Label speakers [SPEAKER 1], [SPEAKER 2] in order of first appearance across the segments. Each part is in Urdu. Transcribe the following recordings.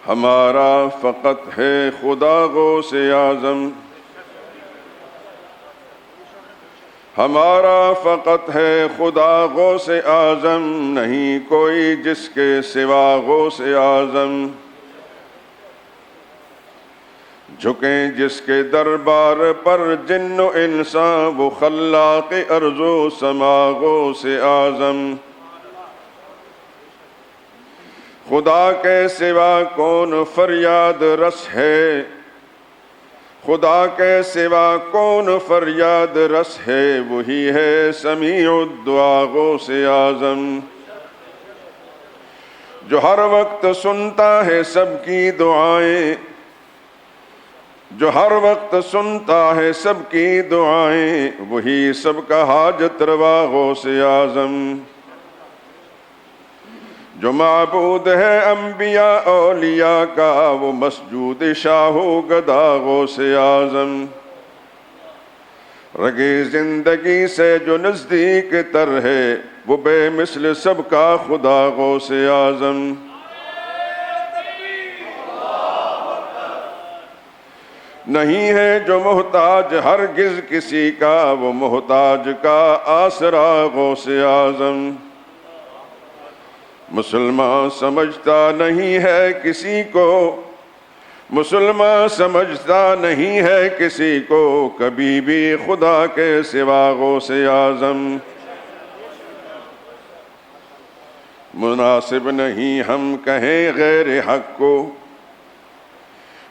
[SPEAKER 1] ہمارا فقط ہے خدا غوث اعظم، ہمارا فقط ہے خدا غوث اعظم، نہیں کوئی جس کے سوا غوث اعظم۔ جھکیں جس کے دربار پر جن و انسان، وہ خلاق ارض و سما غوث اعظم۔ خدا کے سوا کون فریاد رس ہے، خدا کے سوا کون فریاد رس ہے، وہی ہے سمیع الدعا غوث اعظم۔ جو ہر وقت سنتا ہے سب کی دعائیں، جو ہر وقت سنتا ہے سب کی دعائیں، وہی سب کا حاجت روا غوث اعظم۔ جو معبود ہے انبیاء اولیاء کا، وہ مسجود شاہ و گدا غوث اعظم۔ رگے زندگی سے جو نزدیک تر ہے، وہ بے مثل سب کا خدا غوث اعظم۔ نہیں ہے جو محتاج ہرگز کسی کا، وہ محتاج کا آسرا غوث اعظم۔ مسلمان سمجھتا نہیں ہے کسی کو، مسلمان سمجھتا نہیں ہے کسی کو، کبھی بھی خدا کے سوا غوث اعظم۔ مناسب نہیں ہم کہیں غیر حق کو،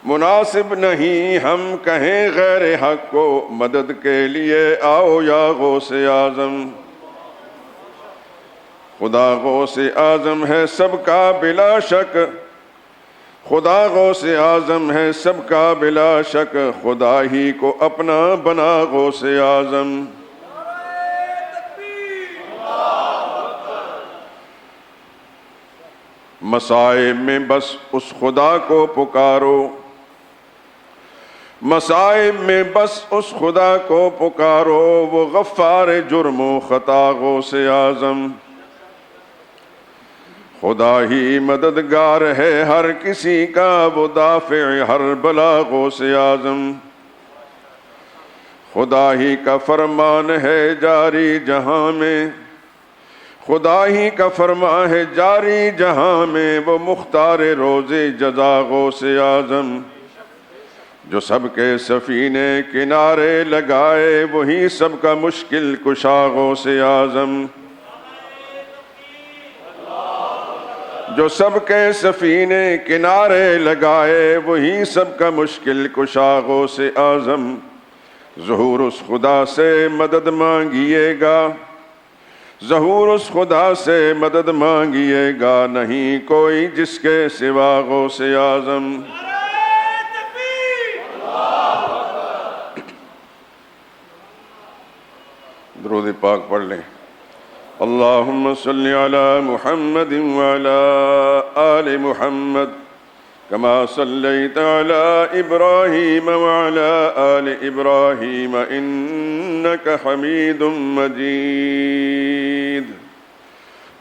[SPEAKER 1] مناسب نہیں ہم کہیں غیر حق کو، مدد کے لیے آؤ یا غوث اعظم۔ خدا غوث اعظم ہے سب کا بلا شک، خدا غوث اعظم ہے سب کا بلا شک، خدا ہی کو اپنا بنا غوث اعظم۔ مصائب میں بس اس خدا کو پکارو، مصائب میں بس اس خدا کو پکارو، وہ غفار جرم و خطا غوث اعظم۔ خدا ہی مددگار ہے ہر کسی کا، وہ دافع ہر بلا غوث اعظم۔ خدا ہی کا فرمان ہے جاری جہاں میں، خدا ہی کا فرمان ہے جاری جہاں میں، وہ مختار روز جزا غوث اعظم۔ جو سب کے سفینے کنارے لگائے، وہی سب کا مشکل کشا غوث اعظم۔ جو سب کے سفینے کنارے لگائے، وہی سب کا مشکل کشا غوث اعظم۔ ظہور اس خدا سے مدد مانگیے گا، ظہور اس خدا سے مدد مانگیے گا، نہیں کوئی جس کے سوا غوث اعظم۔ درود پاک پڑھ لیں۔ اللہم صلی علی محمد وعلی آل محمد کما صلیت علی ابراہیم وعلی آل ابراہیم انک حمید مجید۔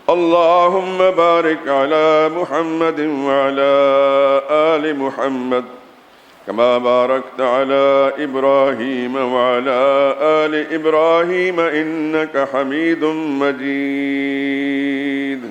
[SPEAKER 1] اللہم بارک علی محمد وعلی آل محمد كما باركت على إبراهيم وعلى آل إبراهيم إنك حميد مجيد۔